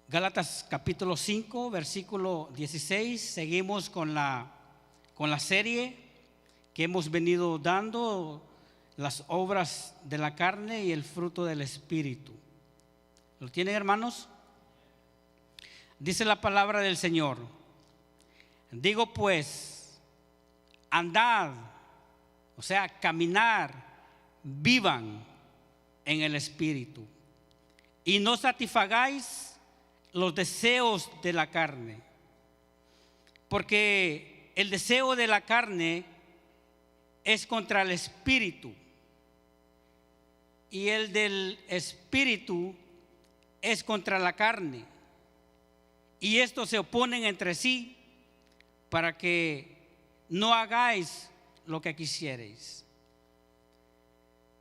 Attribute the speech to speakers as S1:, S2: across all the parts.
S1: Gálatas capítulo 5, versículo 16. Seguimos con la serie que hemos venido dando, las obras de la carne y el fruto del Espíritu. ¿Lo tienen, hermanos? Dice la palabra del Señor: digo pues, andad, o sea, caminar, vivan en el Espíritu, y no satisfagáis los deseos de la carne, porque el deseo de la carne es contra el Espíritu, y el del Espíritu es contra la carne, y estos se oponen entre sí para que no hagáis lo que quisierais.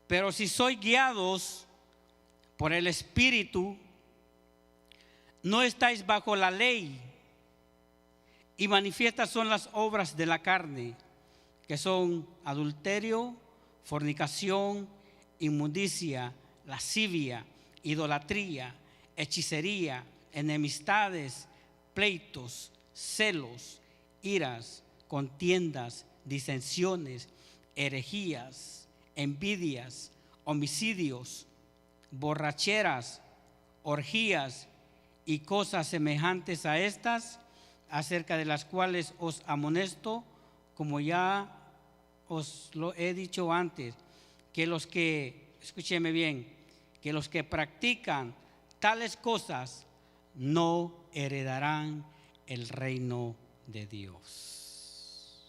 S1: Pero si sois guiados por el Espíritu, no estáis bajo la ley. Y manifiestas son las obras de la carne, que son adulterio, fornicación, inmundicia, lascivia, idolatría, hechicería, enemistades, pleitos, celos, iras, contiendas, disensiones, herejías, envidias, homicidios, borracheras, orgías y cosas semejantes a estas, acerca de las cuales os amonesto, como ya os lo he dicho antes, que los que, escúcheme bien, que los que practican tales cosas no heredarán el reino de Dios.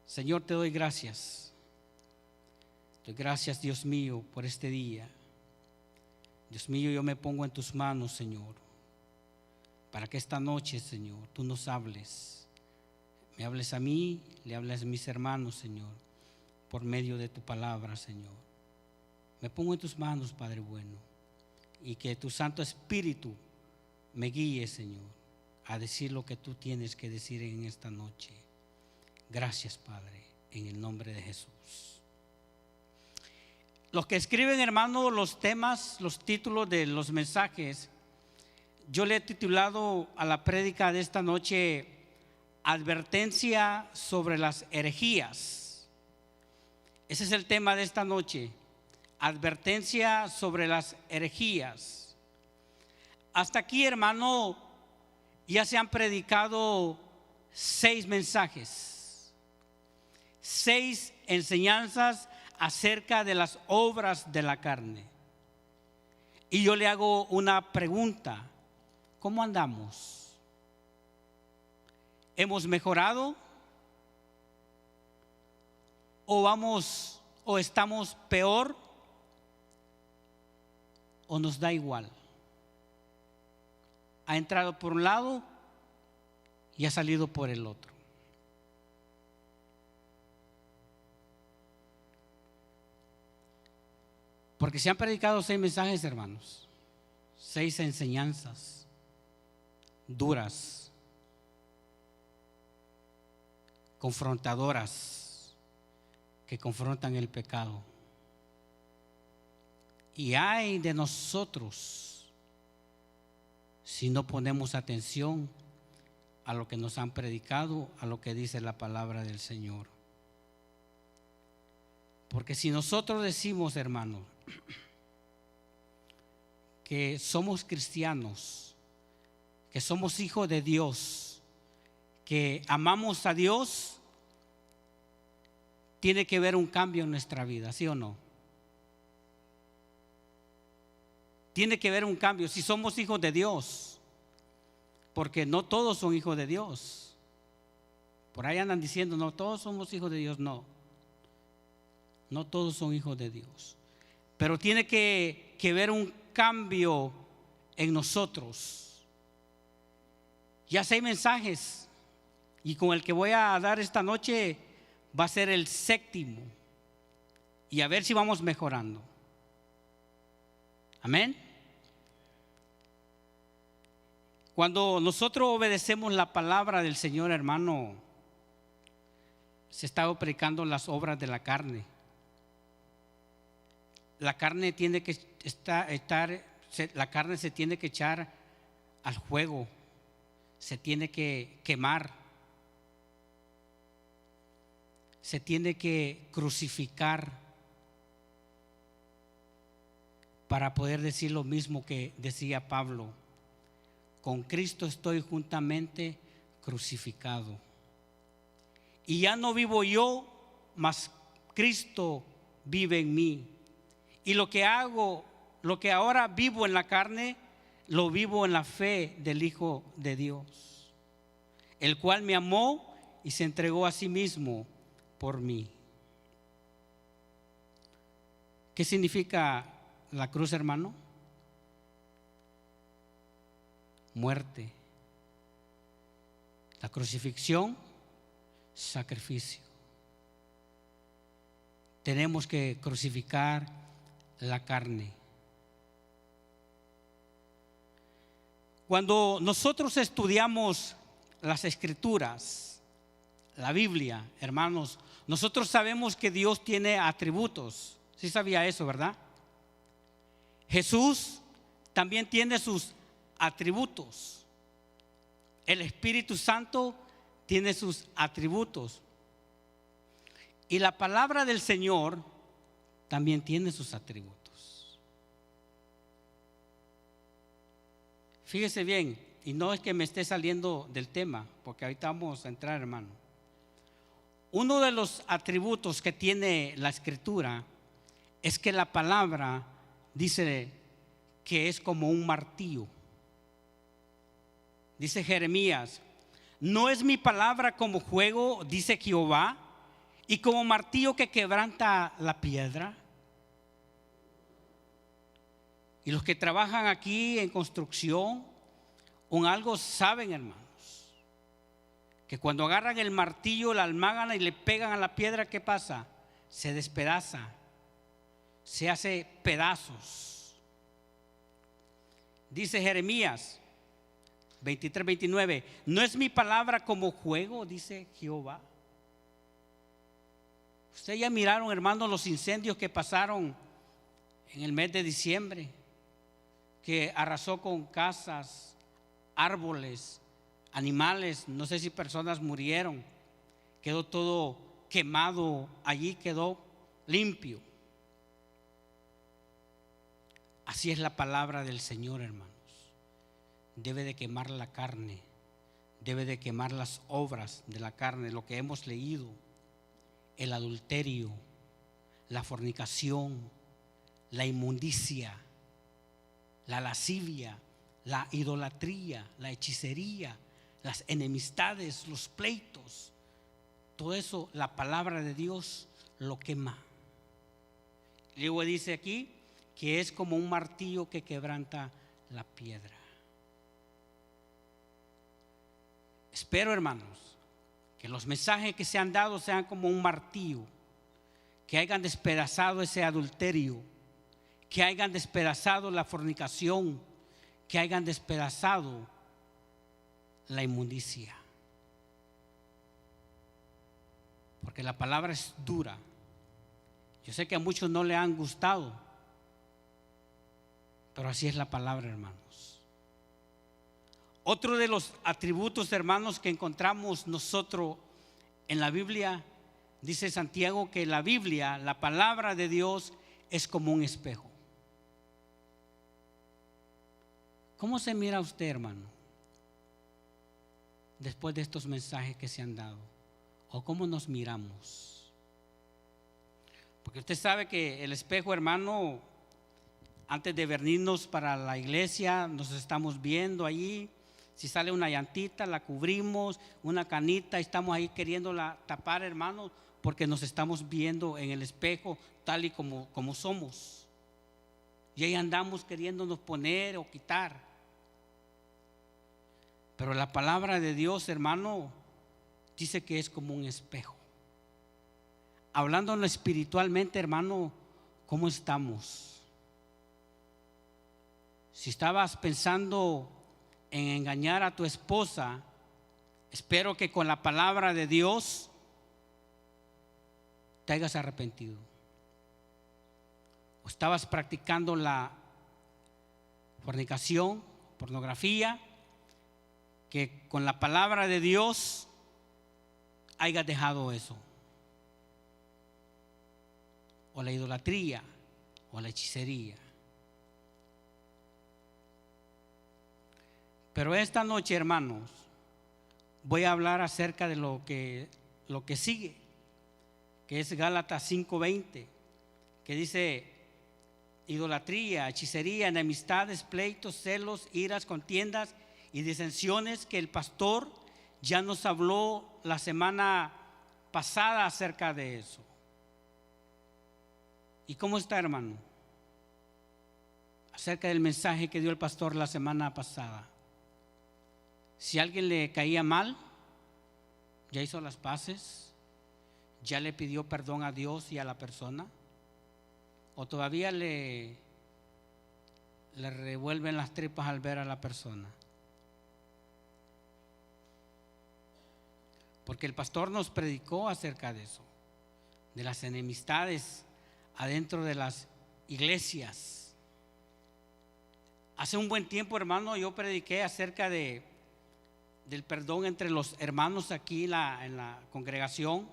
S1: Señor, te doy gracias. Te doy gracias, Dios mío, por este día. Dios mío, yo me pongo en tus manos, Señor, para que esta noche, Señor, tú nos hables. Me hables a mí, le hables a mis hermanos, Señor, por medio de tu palabra, Señor. Me pongo en tus manos, Padre bueno, y que tu Santo Espíritu me guíe, Señor, a decir lo que tú tienes que decir en esta noche. Gracias, Padre, en el nombre de Jesús. Los que escriben, hermano, los temas, los títulos de los mensajes, yo le he titulado a la prédica de esta noche: advertencia sobre las herejías. Ese es el tema de esta noche: advertencia sobre las herejías. Hasta aquí, hermano, ya se han predicado 6 mensajes, 6 enseñanzas acerca de las obras de la carne. Y yo le hago una pregunta: ¿cómo andamos? ¿Hemos mejorado? ¿O estamos peor? ¿O nos da igual? Ha entrado por un lado y ha salido por el otro. Porque se han predicado 6 mensajes, hermanos, 6 enseñanzas duras, confrontadoras, que confrontan el pecado. Y ay de nosotros si no ponemos atención a lo que nos han predicado, a lo que dice la palabra del Señor. Porque si nosotros decimos, hermano, que somos cristianos, que somos hijos de Dios, que amamos a Dios, tiene que haber un cambio en nuestra vida, ¿sí o no? Tiene que haber un cambio si somos hijos de Dios, porque no todos son hijos de Dios. Por ahí andan diciendo, no todos somos hijos de Dios. No todos son hijos de Dios, pero tiene que haber un cambio en nosotros. Ya 6 mensajes, y con el que voy a dar esta noche va a ser el 7º, y a ver si vamos mejorando. Amén. Cuando nosotros obedecemos la palabra del Señor, hermano, se está predicando las obras de la carne. la carne tiene que la carne se tiene que echar al fuego, se tiene que quemar, se tiene que crucificar para poder decir lo mismo que decía Pablo: con Cristo estoy juntamente crucificado. Y ya no vivo yo, mas Cristo vive en mí. Y lo que hago, lo que ahora vivo en la carne, lo vivo en la fe del Hijo de Dios, el cual me amó y se entregó a sí mismo por mí. ¿Qué significa la cruz, hermano? Muerte. La crucifixión, sacrificio. Tenemos que crucificar la carne. Cuando nosotros estudiamos las Escrituras, la Biblia, hermanos, nosotros sabemos que Dios tiene atributos. ¿Sí sabía eso, verdad? Jesús también tiene sus atributos. El Espíritu Santo tiene sus atributos. Y la palabra del Señor también tiene sus atributos. Fíjese bien, y no es que me esté saliendo del tema, porque ahorita vamos a entrar, hermano. Uno de los atributos que tiene la Escritura es que la palabra dice que es como un martillo. Dice Jeremías: no es mi palabra como fuego, dice Jehová, y como martillo que quebranta la piedra. Y los que trabajan aquí en construcción o algo saben, hermanos, que cuando agarran el martillo, la almágana y le pegan a la piedra, ¿qué pasa? Se despedaza, se hace pedazos. Dice Jeremías 23:29: no es mi palabra como fuego, dice Jehová. Ustedes ya miraron, hermanos, los incendios que pasaron en el mes de diciembre, que arrasó con casas, árboles, animales, no sé si personas murieron, quedó todo quemado, allí quedó limpio. Así es la palabra del Señor, hermanos. Debe de quemar la carne, debe de quemar las obras de la carne, lo que hemos leído: el adulterio, la fornicación, la inmundicia, la lascivia, la idolatría, la hechicería, las enemistades, los pleitos. Todo eso la palabra de Dios lo quema. Luego dice aquí que es como un martillo que quebranta la piedra. Espero, hermanos, que los mensajes que se han dado sean como un martillo, que hayan despedazado ese adulterio, que hayan despedazado la fornicación, que hayan despedazado la inmundicia. Porque la palabra es dura. Yo sé que a muchos no le han gustado, pero así es la palabra, hermanos. Otro de los atributos, hermanos, que encontramos nosotros en la Biblia, dice Santiago que la Biblia, la palabra de Dios, es como un espejo. ¿Cómo se mira usted, hermano, después de estos mensajes que se han dado? ¿O cómo nos miramos? Porque usted sabe que el espejo, hermano, antes de venirnos para la iglesia, nos estamos viendo allí. Si sale una llantita, la cubrimos, una canita, estamos ahí queriéndola tapar, hermano, porque nos estamos viendo en el espejo tal y como somos. Y ahí andamos queriéndonos poner o quitar. Pero la palabra de Dios, hermano, dice que es como un espejo. Hablándolo espiritualmente, hermano, ¿cómo estamos? Si estabas pensando en engañar a tu esposa, espero que con la palabra de Dios te hayas arrepentido. o estabas practicando la fornicación, pornografía, que con la palabra de Dios hayas dejado eso, o la idolatría, o la hechicería. Pero esta noche, hermanos, voy a hablar acerca de lo que sigue, que es Gálatas 5:20, que dice: idolatría, hechicería, enemistades, pleitos, celos, iras, contiendas y disensiones, que el pastor ya nos habló la semana pasada acerca de eso. ¿Y cómo está, hermano? Acerca del mensaje que dio el pastor la semana pasada. Si a alguien le caía mal, ya hizo las paces, ya le pidió perdón a Dios y a la persona, o todavía le revuelven las tripas al ver a la persona. Porque el pastor nos predicó acerca de eso, de las enemistades adentro de las iglesias. Hace un buen tiempo, hermano, yo prediqué acerca del perdón entre los hermanos aquí en la congregación.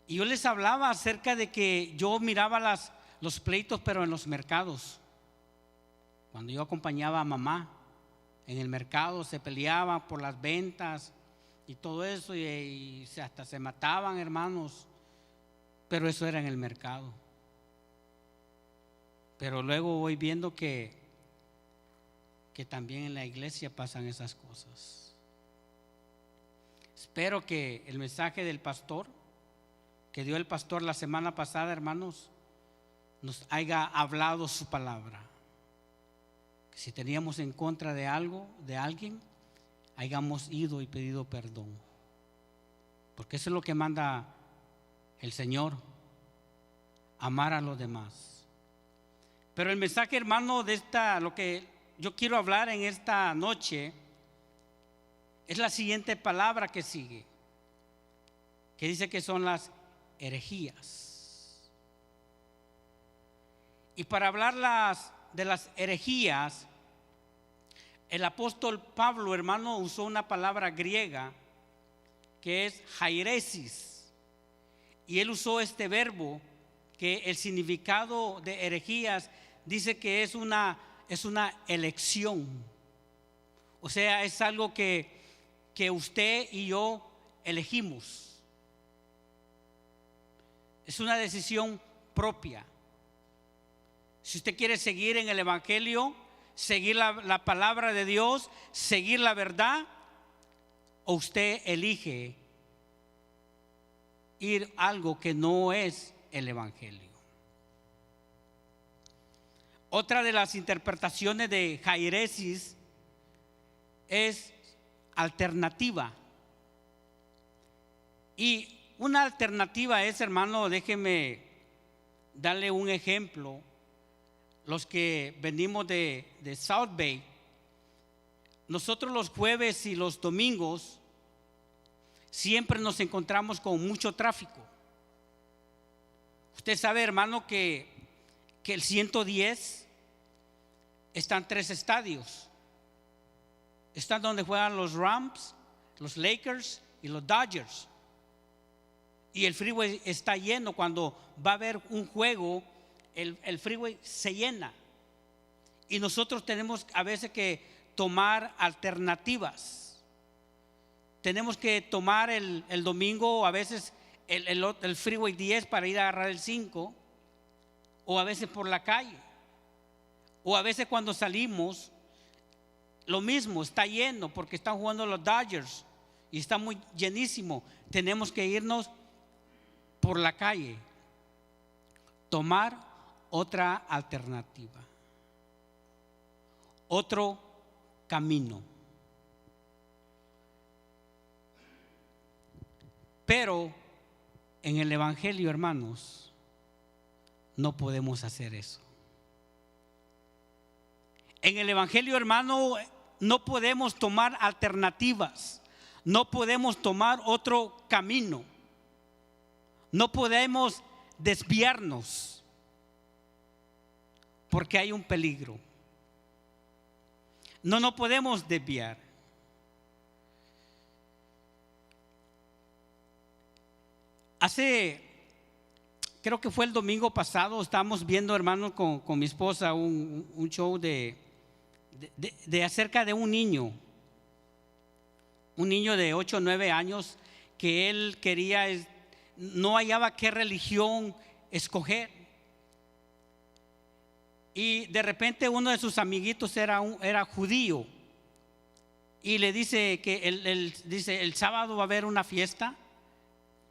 S1: Y yo les hablaba acerca de que yo miraba los pleitos, pero en los mercados. Cuando yo acompañaba a mamá en el mercado, se peleaban por las ventas y todo eso, y hasta se mataban, hermanos. Pero eso era en el mercado. Pero luego voy viendo que también en la iglesia pasan esas cosas. Espero que el mensaje del pastor, que dio el pastor la semana pasada, hermanos, nos haya hablado su palabra. Que si teníamos en contra de algo, de alguien, hayamos ido y pedido perdón. Porque eso es lo que manda el Señor, amar a los demás. Pero el mensaje, hermano, lo que yo quiero hablar en esta noche es la siguiente palabra que sigue, que dice que son las herejías. Y para hablar de las herejías, el apóstol Pablo, hermano, usó una palabra griega que es jairesis, y él usó este verbo, que el significado de herejías dice que es una elección. O sea, es algo que usted y yo elegimos. Es una decisión propia. Si usted quiere seguir en el evangelio, seguir la palabra de Dios, seguir la verdad, o usted elige ir algo que no es el evangelio. Otra de las interpretaciones de jairesis es alternativa. Y una alternativa es, hermano, déjeme darle un ejemplo. Los que venimos de South Bay, nosotros los jueves y los domingos siempre nos encontramos con mucho tráfico. Usted sabe, hermano, que el 110 está en 3 estadios. Están donde juegan los Rams, los Lakers y los Dodgers. Y el freeway está lleno. Cuando va a haber un juego, el freeway se llena. Y nosotros tenemos a veces que tomar alternativas. Tenemos que tomar el domingo, a veces el freeway 10 para ir a agarrar el 5, o a veces por la calle, o a veces cuando salimos, lo mismo, está lleno porque están jugando los Dodgers y está muy llenísimo. Tenemos que irnos por la calle, tomar otra alternativa, otro camino. Pero en el evangelio, hermanos, no podemos hacer eso. En el evangelio, hermano, no podemos tomar alternativas, no podemos tomar otro camino, no podemos desviarnos. porque hay un peligro. No nos podemos desviar. Creo que fue el domingo pasado, estábamos viendo, hermano, con mi esposa un show de acerca de un niño de 8 o 9 años que él quería, no hallaba qué religión escoger. Y de repente uno de sus amiguitos era judío y le dice que dice, el sábado va a haber una fiesta.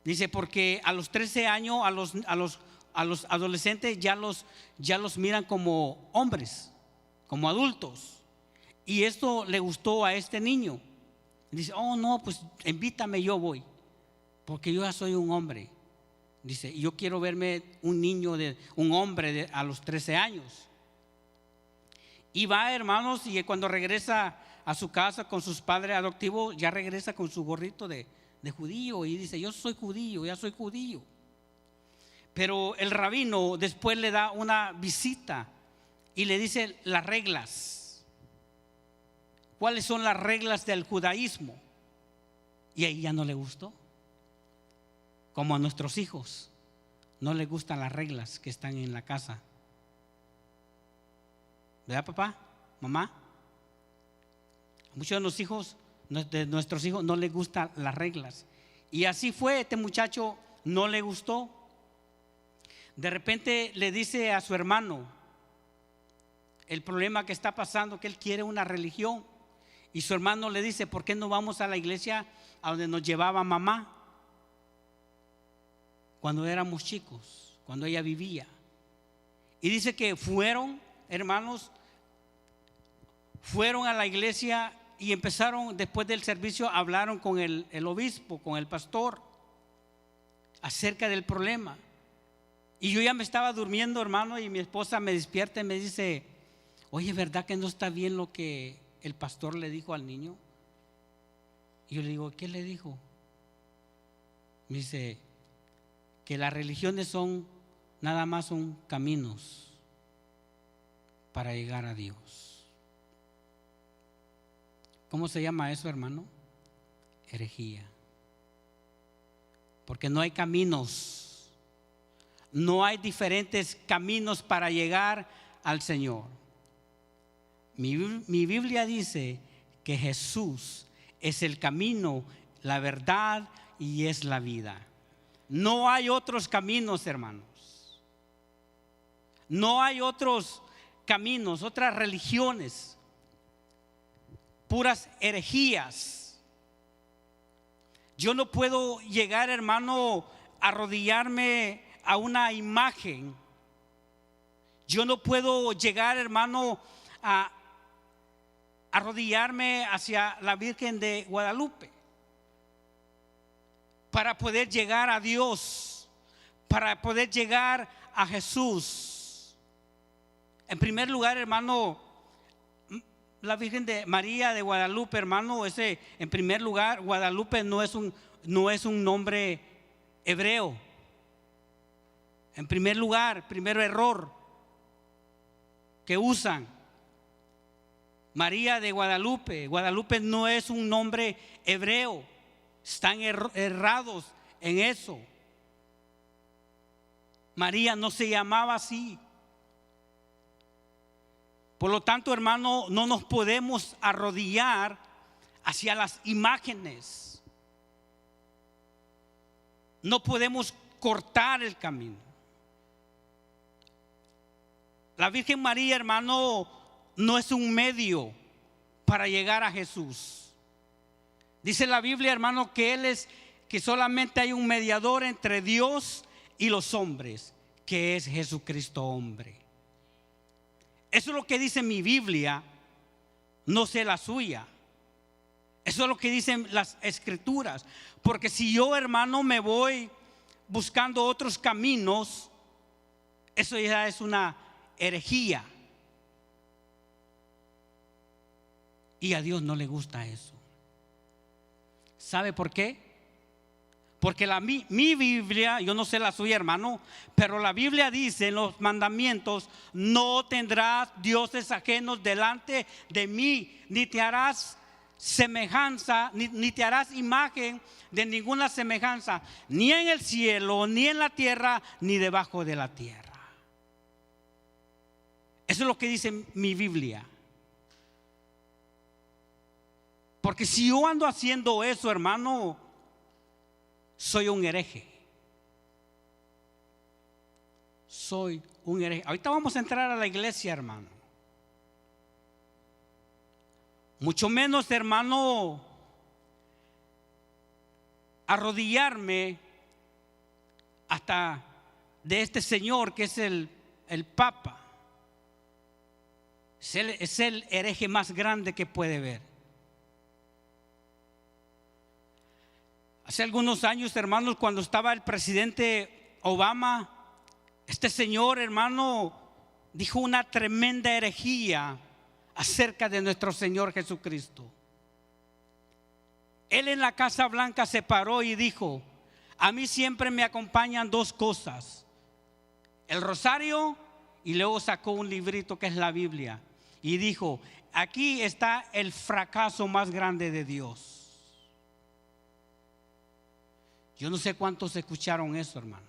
S1: Dice, porque a los 13 años a los adolescentes ya los miran como hombres, como adultos. Y esto le gustó a este niño. Dice, oh no, pues invítame, yo voy, porque yo ya soy un hombre. Dice, yo quiero verme un hombre a los 13 años. Y va, hermanos, y cuando regresa a su casa con sus padres adoptivos, ya regresa con su gorrito de judío y dice, yo soy judío, ya soy judío. Pero el rabino después le da una visita y le dice las reglas. ¿Cuáles son las reglas del judaísmo? Y ahí ya no le gustó. Como a nuestros hijos no les gustan las reglas que están en la casa. ¿Verdad, papá? ¿Mamá? Muchos de nuestros hijos no les gustan las reglas. Y así fue, este muchacho no le gustó. De repente le dice a su hermano el problema que está pasando, que él quiere una religión. Y su hermano le dice, ¿por qué no vamos a la iglesia a donde nos llevaba mamá? Cuando éramos chicos, cuando ella vivía. Y dice que fueron, hermanos, fueron a la iglesia y empezaron, después del servicio, hablaron con el obispo, con el pastor, acerca del problema. Y yo ya me estaba durmiendo, hermano, y mi esposa me despierta y me dice, oye, ¿verdad que no está bien lo que el pastor le dijo al niño? Y yo le digo, ¿qué le dijo? Me dice que las religiones nada más son caminos para llegar a Dios. ¿Cómo se llama eso, hermano? Herejía. Porque no hay caminos, no hay diferentes caminos para llegar al Señor. Mi Biblia dice que Jesús es el camino, la verdad y es la vida. No hay otros caminos, hermanos. No hay otros caminos, otras religiones, puras herejías. Yo no puedo llegar, hermano, a arrodillarme a una imagen. Yo no puedo llegar, hermano, a arrodillarme hacia la Virgen de Guadalupe para poder llegar a Dios, para poder llegar a Jesús. En primer lugar, hermano, la Virgen de María de Guadalupe, hermano, en primer lugar, Guadalupe no es un nombre hebreo. En primer lugar, primer error que usan. María de Guadalupe. Guadalupe no es un nombre hebreo. Están errados en eso. María no se llamaba así. Por lo tanto, hermano, no nos podemos arrodillar hacia las imágenes. No podemos cortar el camino. La Virgen María, hermano, no es un medio para llegar a Jesús. Dice la Biblia, hermano, que solamente hay un mediador entre Dios y los hombres, que es Jesucristo hombre. Eso es lo que dice mi Biblia, no sé la suya. Eso es lo que dicen las escrituras. Porque si yo, hermano, me voy buscando otros caminos, eso ya es una herejía. Y a Dios no le gusta eso. ¿Sabe por qué? Porque mi Biblia, yo no sé la suya, hermano, pero la Biblia dice en los mandamientos: no tendrás dioses ajenos delante de mí, ni te harás semejanza, ni te harás imagen de ninguna semejanza, ni en el cielo, ni en la tierra, ni debajo de la tierra. Eso es lo que dice mi Biblia. Porque si yo ando haciendo eso, hermano, soy un hereje. Soy un hereje. Ahorita vamos a entrar a la iglesia, hermano. Mucho menos, hermano, arrodillarme hasta de este señor que es el Papa. Es el hereje más grande que puede ver. Hace algunos años, hermanos, cuando estaba el presidente Obama, este señor, hermano, dijo una tremenda herejía acerca de nuestro Señor Jesucristo. Él en la Casa Blanca se paró y dijo: a mí siempre me acompañan dos cosas, el rosario, y luego sacó un librito que es la Biblia, y dijo: aquí está el fracaso más grande de Dios. Yo no sé cuántos escucharon eso, hermano,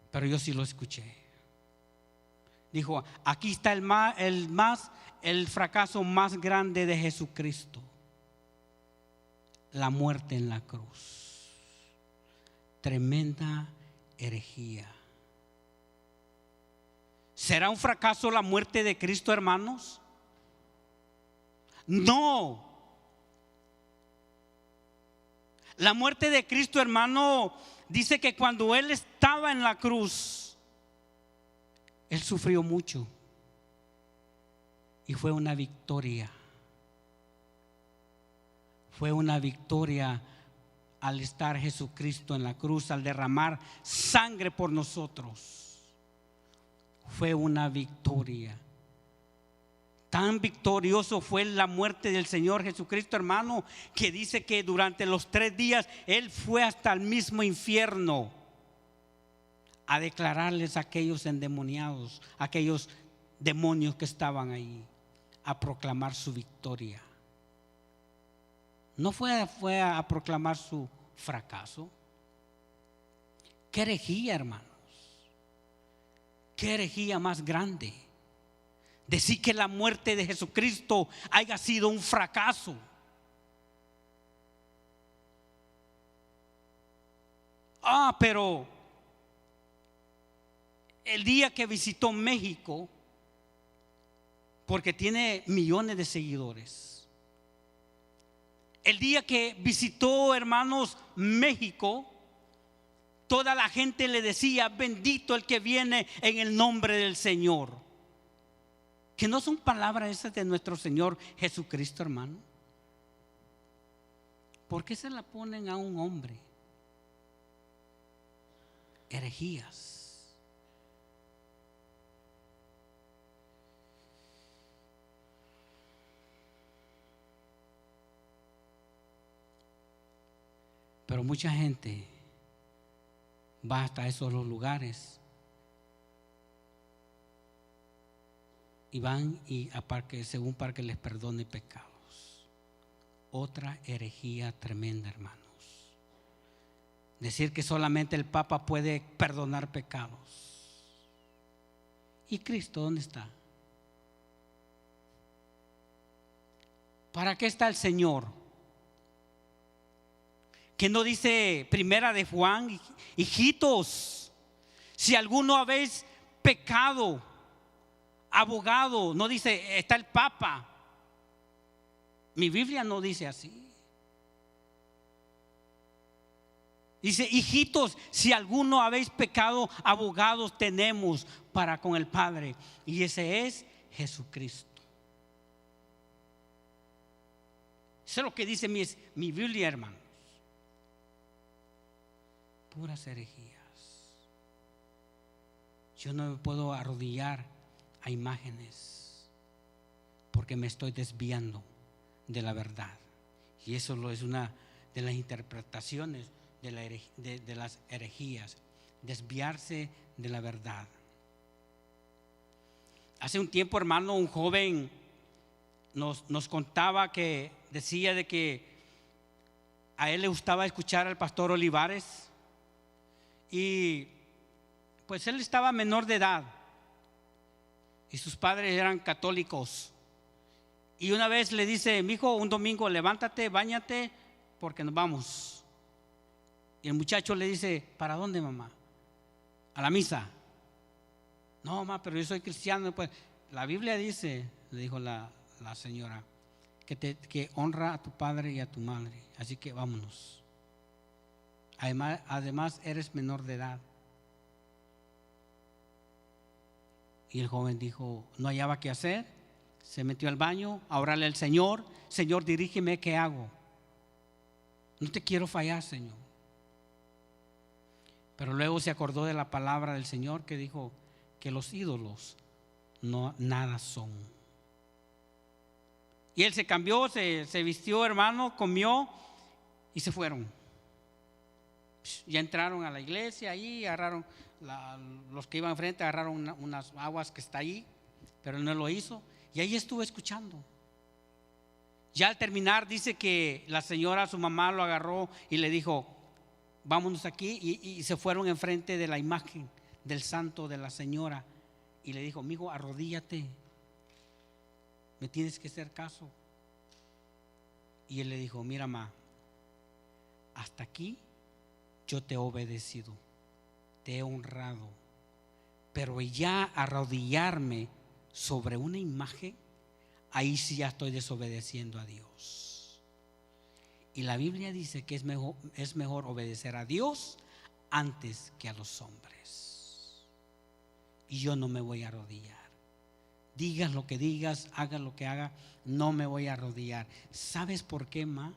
S1: pero yo sí lo escuché. Dijo: aquí está el fracaso más grande de Jesucristo, la muerte en la cruz. Tremenda herejía. ¿Será un fracaso la muerte de Cristo, hermanos? No. La muerte de Cristo, hermano, dice que cuando Él estaba en la cruz, Él sufrió mucho y fue una victoria. Fue una victoria al estar Jesucristo en la cruz, al derramar sangre por nosotros. Fue una victoria. Tan victorioso fue la muerte del Señor Jesucristo, hermano, que dice que durante los 3 días Él fue hasta el mismo infierno a declararles a aquellos endemoniados, a aquellos demonios que estaban ahí, a proclamar su victoria. No fue a proclamar su fracaso. Qué herejía, hermanos. Qué herejía más grande. Decir que la muerte de Jesucristo haya sido un fracaso. Pero el día que visitó México, porque tiene millones de seguidores, el día que visitó, hermanos, México, toda la gente le decía: bendito el que viene en el nombre del Señor. Que no son palabras esas de nuestro Señor Jesucristo, hermano. ¿Por qué se la ponen a un hombre? Herejías. Pero mucha gente va hasta esos lugares y van según para que les perdone pecados. Otra herejía tremenda, hermanos. Decir que solamente el Papa puede perdonar pecados. ¿Y Cristo dónde está? ¿Para qué está el Señor? Que no dice primera de Juan: hijitos, si alguno habéis pecado, abogado, no dice está el Papa. Mi Biblia no dice así. Dice: hijitos, si alguno habéis pecado, abogados tenemos para con el Padre, y ese es Jesucristo. Eso es lo que dice mi Biblia, hermanos. Puras herejías. Yo no me puedo arrodillar a imágenes porque me estoy desviando de la verdad, y eso es una de las interpretaciones de las herejías, desviarse de la verdad. Hace un tiempo, hermano, un joven nos contaba que decía de que a él le gustaba escuchar al pastor Olivares, y pues él estaba menor de edad y sus padres eran católicos. Y una vez le dice: mi hijo, un domingo levántate, báñate, porque nos vamos. Y el muchacho le dice: ¿para dónde, mamá? A la misa. No, mamá, pero yo soy cristiano. Pues la Biblia dice, le dijo la señora, que honra a tu padre y a tu madre, así que vámonos. Además eres menor de edad. Y el joven dijo, no hallaba qué hacer, se metió al baño a orarle al Señor: Señor, dirígeme, ¿qué hago? No te quiero fallar, Señor. Pero luego se acordó de la palabra del Señor que dijo que los ídolos nada son. Y él se cambió, se vistió, hermano, comió y se fueron. Ya entraron a la iglesia, ahí agarraron, los que iban enfrente agarraron unas aguas que está ahí, pero él no lo hizo. Y ahí estuvo escuchando. Ya al terminar dice que la señora, su mamá, lo agarró y le dijo: vámonos aquí. Y se fueron enfrente de la imagen del santo de la señora. Y le dijo: mijo, arrodíllate, me tienes que hacer caso. Y él le dijo: mira, ma, hasta aquí yo te he obedecido, te he honrado, pero ya arrodillarme sobre una imagen, ahí sí ya estoy desobedeciendo a Dios. Y la Biblia dice que es mejor obedecer a Dios antes que a los hombres. Y yo no me voy a arrodillar. Digas lo que digas, hagas lo que haga, no me voy a arrodillar. ¿Sabes por qué, ma?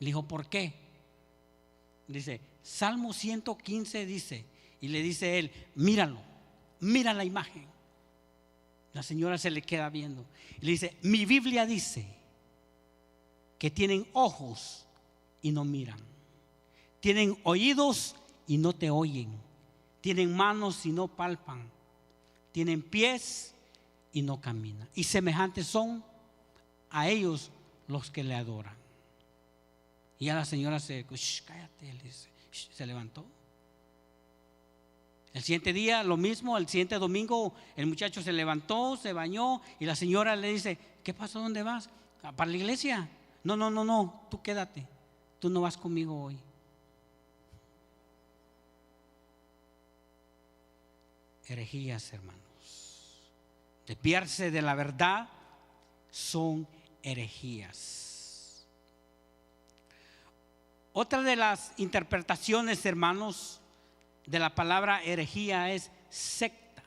S1: Le dijo: ¿por qué? Dice, Salmo 115 dice, y le dice él: míralo, mira la imagen. La señora se le queda viendo y le dice: mi Biblia dice que tienen ojos y no miran, tienen oídos y no te oyen, tienen manos y no palpan, tienen pies y no caminan, y semejantes son a ellos los que le adoran. Y ya la señora cállate, se levantó. El siguiente día lo mismo, el siguiente domingo el muchacho se levantó, se bañó, y la señora le dice: ¿qué pasó? ¿Dónde vas? ¿Para la iglesia? No, tú quédate, tú no vas conmigo hoy. Herejías, hermanos. Desviarse de la verdad son herejías. Otra de las interpretaciones, hermanos, de la palabra herejía es secta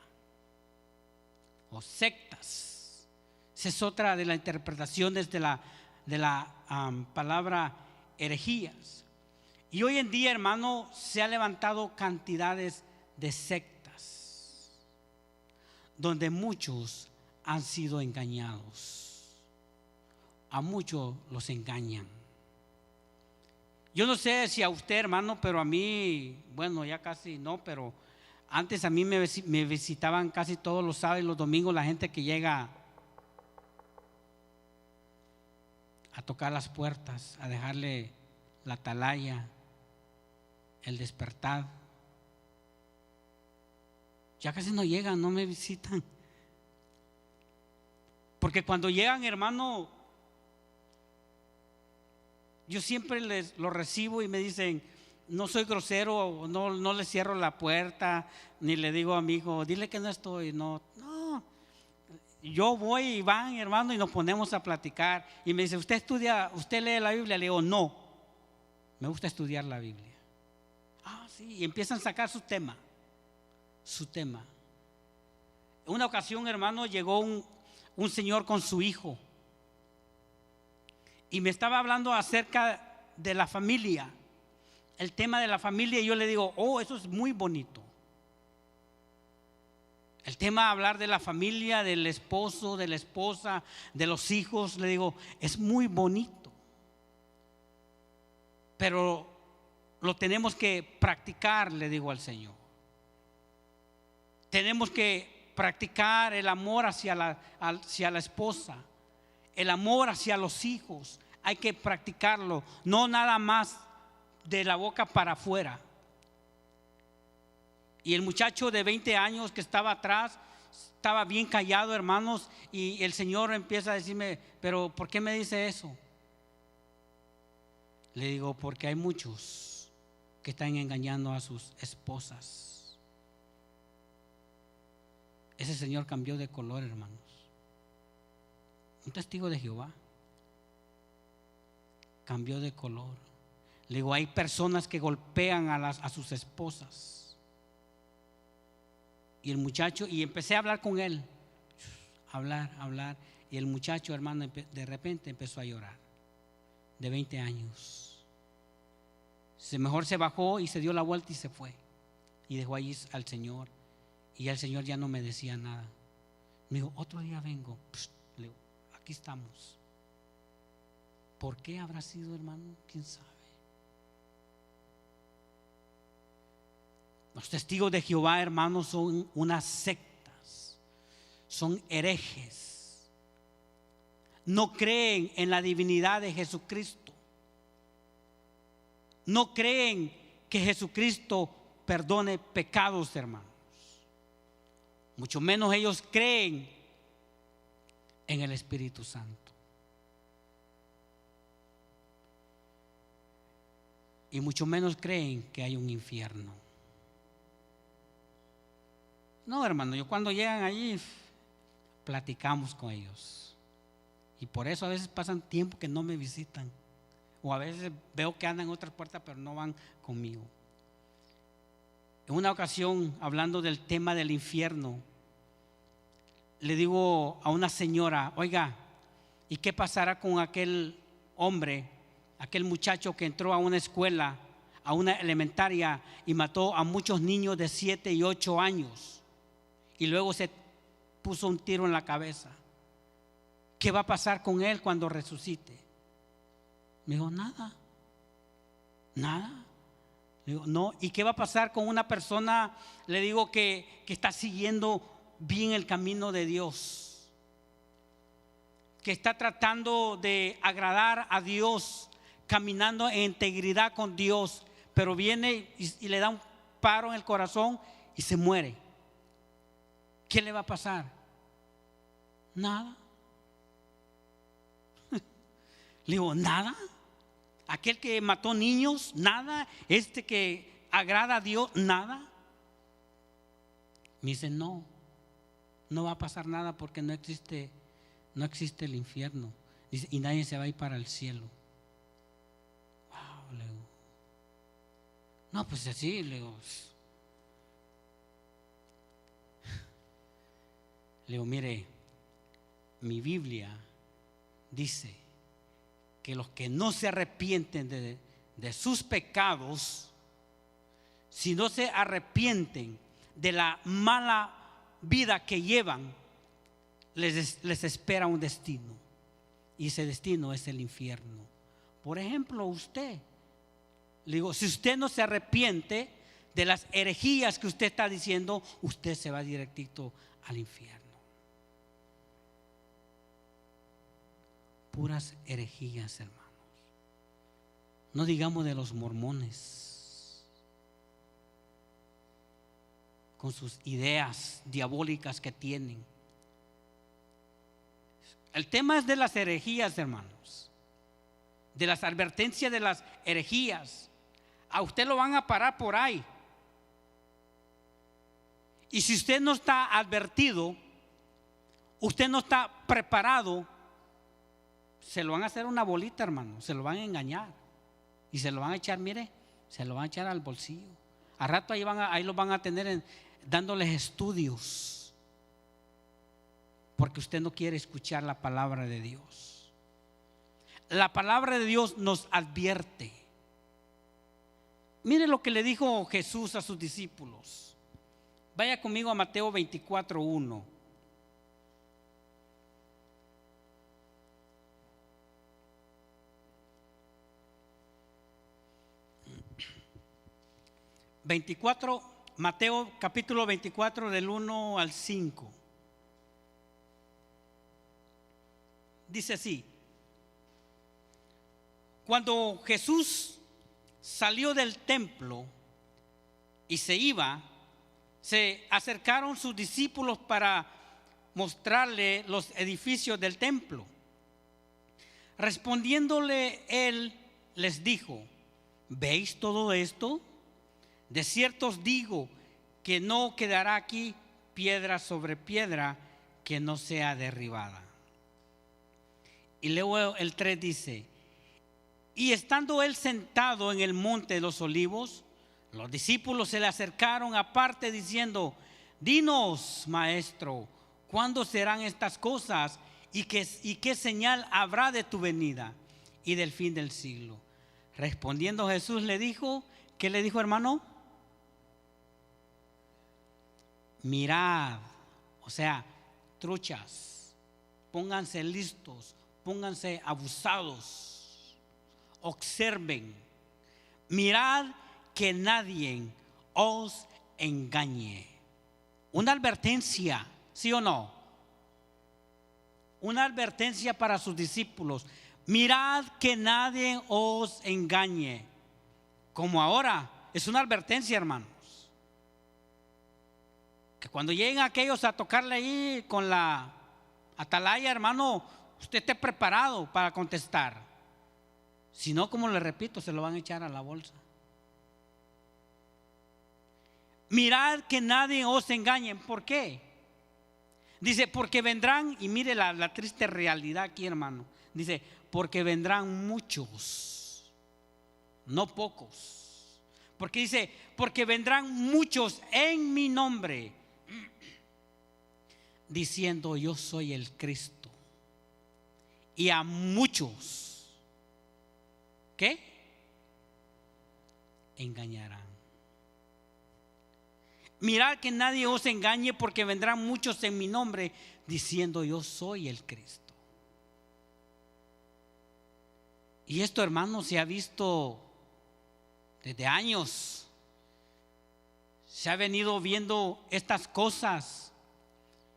S1: o sectas. Esa es otra de las interpretaciones de la palabra herejías. Y hoy en día, hermano, se han levantado cantidades de sectas donde muchos han sido engañados. A muchos los engañan. Yo no sé si a usted, hermano, pero a mí, bueno, ya casi no, pero antes a mí me visitaban casi todos los sábados y los domingos la gente que llega a tocar las puertas, a dejarle la atalaya, el despertar. Ya casi no llegan, no me visitan. Porque cuando llegan, hermano, yo siempre lo recibo y me dicen: no soy grosero, no le cierro la puerta, ni le digo a mi hijo: dile que no estoy. No. Yo voy y van, hermano, y nos ponemos a platicar. Y me dice: ¿usted lee la Biblia? Le digo: no, me gusta estudiar la Biblia. Ah, sí, y empiezan a sacar su tema. Una ocasión, hermano, llegó un señor con su hijo y me estaba hablando acerca de la familia, el tema de la familia, y yo le digo: oh, eso es muy bonito. El tema de hablar de la familia, del esposo, de la esposa, de los hijos, le digo, es muy bonito. pero lo tenemos que practicar, le digo al Señor. Tenemos que practicar el amor hacia la esposa, el amor hacia los hijos. Hay que practicarlo, no nada más de la boca para afuera. Y el muchacho de 20 años que estaba atrás estaba bien callado, hermanos, y el Señor empieza a decirme: pero ¿por qué me dice eso? Le digo: porque hay muchos que están engañando a sus esposas. Ese señor cambió de color, hermanos. Un testigo de Jehová cambió de color. Le digo: hay personas que golpean a sus esposas. Y el muchacho, y empecé a hablar con él, hablar, y el muchacho, hermano, de repente empezó a llorar, de 20 años. Mejor se bajó y se dio la vuelta y se fue, y dejó allí al Señor. Y el Señor ya no me decía nada. Me dijo: otro día vengo. Le digo: aquí estamos. ¿Por qué habrá sido, hermano? ¿Quién sabe? Los testigos de Jehová, hermanos, son unas sectas, son herejes. No creen en la divinidad de Jesucristo. No creen que Jesucristo perdone pecados, hermanos. Mucho menos ellos creen en el Espíritu Santo. Y mucho menos creen que hay un infierno. No, hermano, yo cuando llegan allí platicamos con ellos. Y por eso a veces pasan tiempo que no me visitan. O a veces veo que andan en otras puertas, pero no van conmigo. En una ocasión, hablando del tema del infierno, le digo a una señora: oiga, ¿y qué pasará con aquel hombre, aquel muchacho que entró a una escuela, a una elementaria, y mató a muchos niños de 7 y 8 años? Y luego se puso un tiro en la cabeza. ¿Qué va a pasar con él cuando resucite? Me dijo: nada. Le digo: no. ¿Y qué va a pasar con una persona, le digo, que está siguiendo bien el camino de Dios, que está tratando de agradar a Dios, caminando en integridad con Dios, pero viene y le da un paro en el corazón y se muere? ¿Qué le va a pasar? Nada. Le digo: nada. Aquel que mató niños, nada. Este que agrada a Dios, nada. Me dice: no va a pasar nada, porque no existe el infierno. Dice: y nadie se va a ir para el cielo. Wow, le digo. No, pues así, le digo. Le digo: mire, mi Biblia dice que los que no se arrepienten de sus pecados, si no se arrepienten de la mala vida que llevan, les espera un destino, y ese destino es el infierno. Por ejemplo, usted, le digo, si usted no se arrepiente de las herejías que usted está diciendo, usted se va directito al infierno. Puras herejías, hermanos. No digamos de los mormones, con sus ideas diabólicas que tienen. El tema es de las herejías, hermanos, de las advertencias de las herejías. A usted lo van a parar por ahí, y si usted no está advertido, usted no está preparado, se lo van a hacer una bolita, hermano. Se lo van a engañar y se lo van a echar, mire, se lo van a echar al bolsillo. A rato ahí lo van a tener dándoles estudios, porque usted no quiere escuchar la palabra de Dios. La palabra de Dios nos advierte. Mire lo que le dijo Jesús a sus discípulos. Vaya conmigo a Mateo 24:1. 24, Mateo capítulo 24 del 1 al 5. Dice así: cuando Jesús salió del templo y se iba, se acercaron sus discípulos para mostrarle los edificios del templo. Respondiéndole él les dijo: ¿veis todo esto? De cierto os digo que no quedará aquí piedra sobre piedra que no sea derribada. Y luego el 3 dice: y estando él sentado en el monte de los olivos, los discípulos se le acercaron aparte diciendo: dinos, maestro, ¿cuándo serán estas cosas? ¿Y qué señal habrá de tu venida y del fin del siglo? Respondiendo Jesús le dijo, ¿qué le dijo, hermano? Mirad, o sea, truchas, pónganse listos, pónganse abusados, observen, mirad que nadie os engañe. Una advertencia, ¿sí o no? Una advertencia para sus discípulos. Mirad que nadie os engañe. Como ahora, es una advertencia, hermanos. Que cuando lleguen aquellos a tocarle ahí con la atalaya, hermano, usted esté preparado para contestar. Si no, como le repito, se lo van a echar a la bolsa. Mirad que nadie os engañe. ¿Por qué? Dice, porque vendrán, y mire la triste realidad aquí, hermano. Dice, porque vendrán muchos, no pocos. Porque dice, porque vendrán muchos en mi nombre, diciendo yo soy el Cristo. Y a muchos, ¿qué? Engañarán. Mirad que nadie os engañe, porque vendrán muchos en mi nombre diciendo yo soy el Cristo. Y esto, hermano, se ha visto desde años. Se ha venido viendo estas cosas.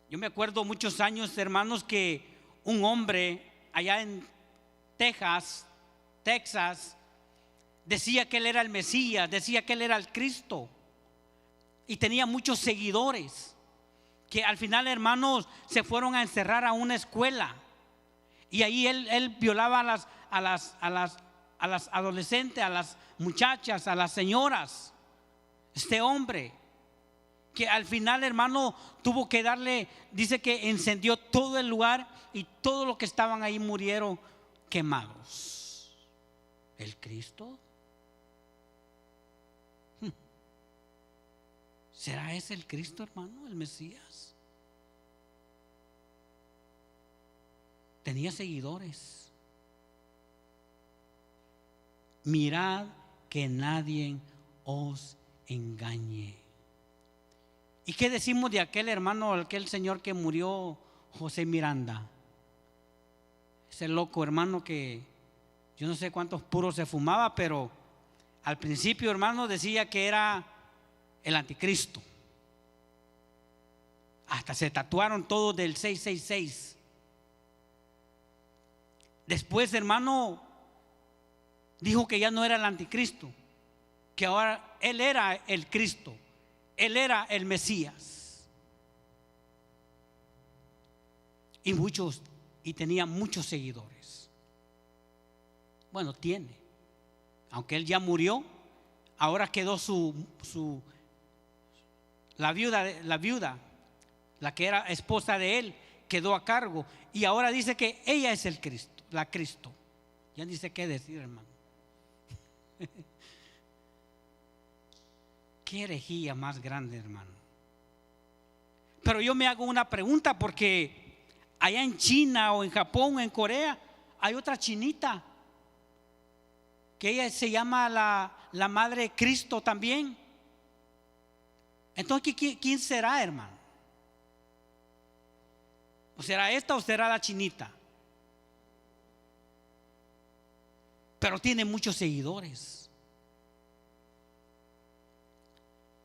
S1: Yo me acuerdo muchos años, hermanos, que un hombre allá en Texas, decía que él era el Mesías, decía que él era el Cristo. Y tenía muchos seguidores que al final, hermanos, se fueron a encerrar a una escuela. Y ahí él violaba a las adolescentes, a las muchachas, a las señoras. Este hombre que al final, hermano, tuvo que darle, dice que encendió todo el lugar y todos los que estaban ahí murieron quemados. ¿El Cristo? ¿Será ese el Cristo, hermano, el Mesías? Tenía seguidores. Mirad que nadie os engañe. ¿Y qué decimos de aquel hermano, aquel señor que murió, José Miranda? Ese loco hermano que yo no sé cuántos puros se fumaba, pero al principio, hermano, decía que era el anticristo. Hasta se tatuaron todos del 666. Después, hermano, dijo que ya no era el anticristo, que ahora él era el Cristo, él era el Mesías. Y tenía muchos seguidores. Bueno, tiene. Aunque él ya murió, ahora quedó la viuda, la que era esposa de él, quedó a cargo. Y ahora dice que ella es el Cristo, la Cristo. Ya ni sé qué decir, hermano. Qué herejía más grande, hermano. Pero yo me hago una pregunta, porque allá en China o en Japón o en Corea hay otra chinita que ella se llama la Madre Cristo también. Entonces, ¿quién será, hermano? ¿O será esta o será la chinita? Pero tiene muchos seguidores.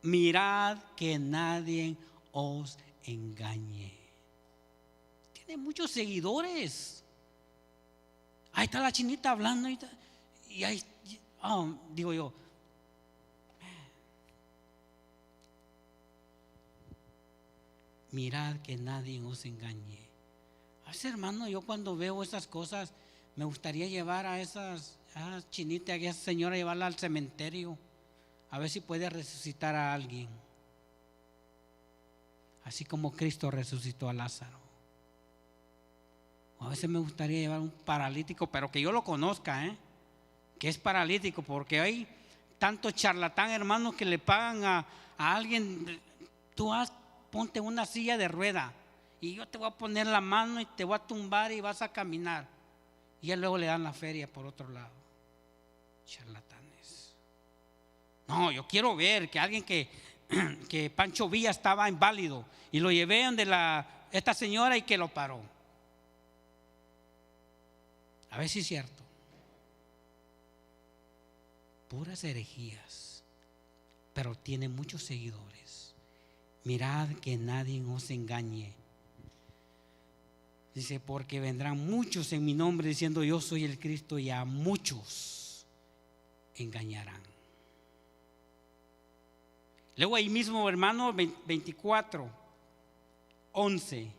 S1: mirad que nadie os engañe. Tiene muchos seguidores. Ahí está la chinita hablando y ahí, digo yo, mirad que nadie os engañe. A veces, hermano, yo cuando veo esas cosas me gustaría llevar a esas chinitas, a esa señora, llevarla al cementerio a ver si puede resucitar a alguien, así como Cristo resucitó a Lázaro. A veces me gustaría llevar un paralítico, pero que yo lo conozca, que es paralítico, porque hay tanto charlatán, hermano, que le pagan a alguien. Tú ponte una silla de rueda y yo te voy a poner la mano y te voy a tumbar y vas a caminar, y luego le dan la feria por otro lado. Charlatanes. No, yo quiero ver que alguien que Pancho Villa estaba inválido y lo llevé donde esta señora y que lo paró. A ver si es cierto. Puras herejías, pero tiene muchos seguidores. Mirad que nadie os engañe. Dice, porque vendrán muchos en mi nombre diciendo yo soy el Cristo, y a muchos engañarán. Luego ahí mismo, hermano, 24:11.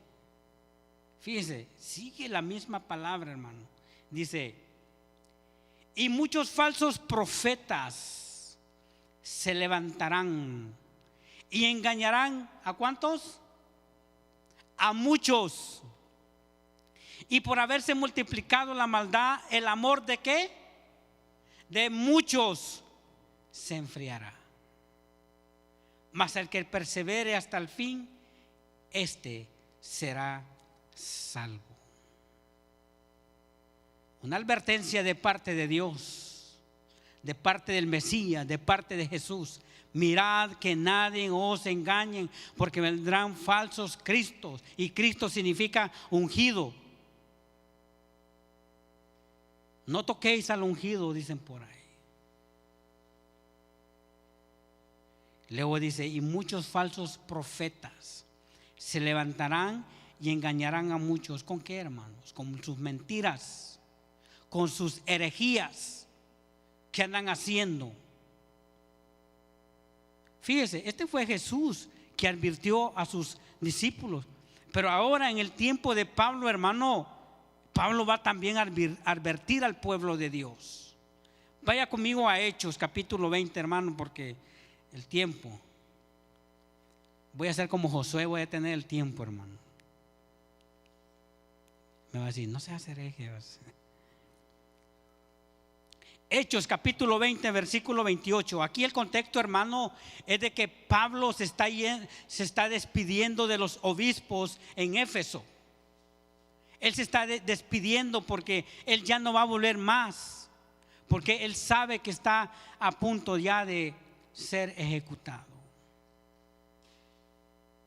S1: Fíjese, sigue la misma palabra, hermano. Dice, y muchos falsos profetas se levantarán y engañarán ¿a cuántos? A muchos. Y por haberse multiplicado la maldad, el amor ¿de qué? De muchos se enfriará. Mas el que persevere hasta el fin, este será salvo. Una advertencia de parte de Dios, de parte del Mesías, de parte de Jesús. Mirad que nadie os engañe, porque vendrán falsos cristos, y Cristo significa ungido. No toquéis al ungido, dicen por ahí. Luego dice, y muchos falsos profetas se levantarán y engañarán a muchos. ¿Con qué, hermanos? Con sus mentiras, con sus herejías que andan haciendo. Fíjese, este fue Jesús que advirtió a sus discípulos. Pero ahora en el tiempo de Pablo, hermano, Pablo va también a advertir al pueblo de Dios. Vaya conmigo a Hechos capítulo 20, hermano, porque el tiempo, voy a ser como Josué, voy a tener el tiempo, hermano. Me va a decir, no seas hereje. Hechos capítulo 20, versículo 28. Aquí el contexto, hermano, es de que Pablo se está despidiendo de los obispos en Éfeso. Él se está despidiendo porque él ya no va a volver más, porque él sabe que está a punto ya de ser ejecutado.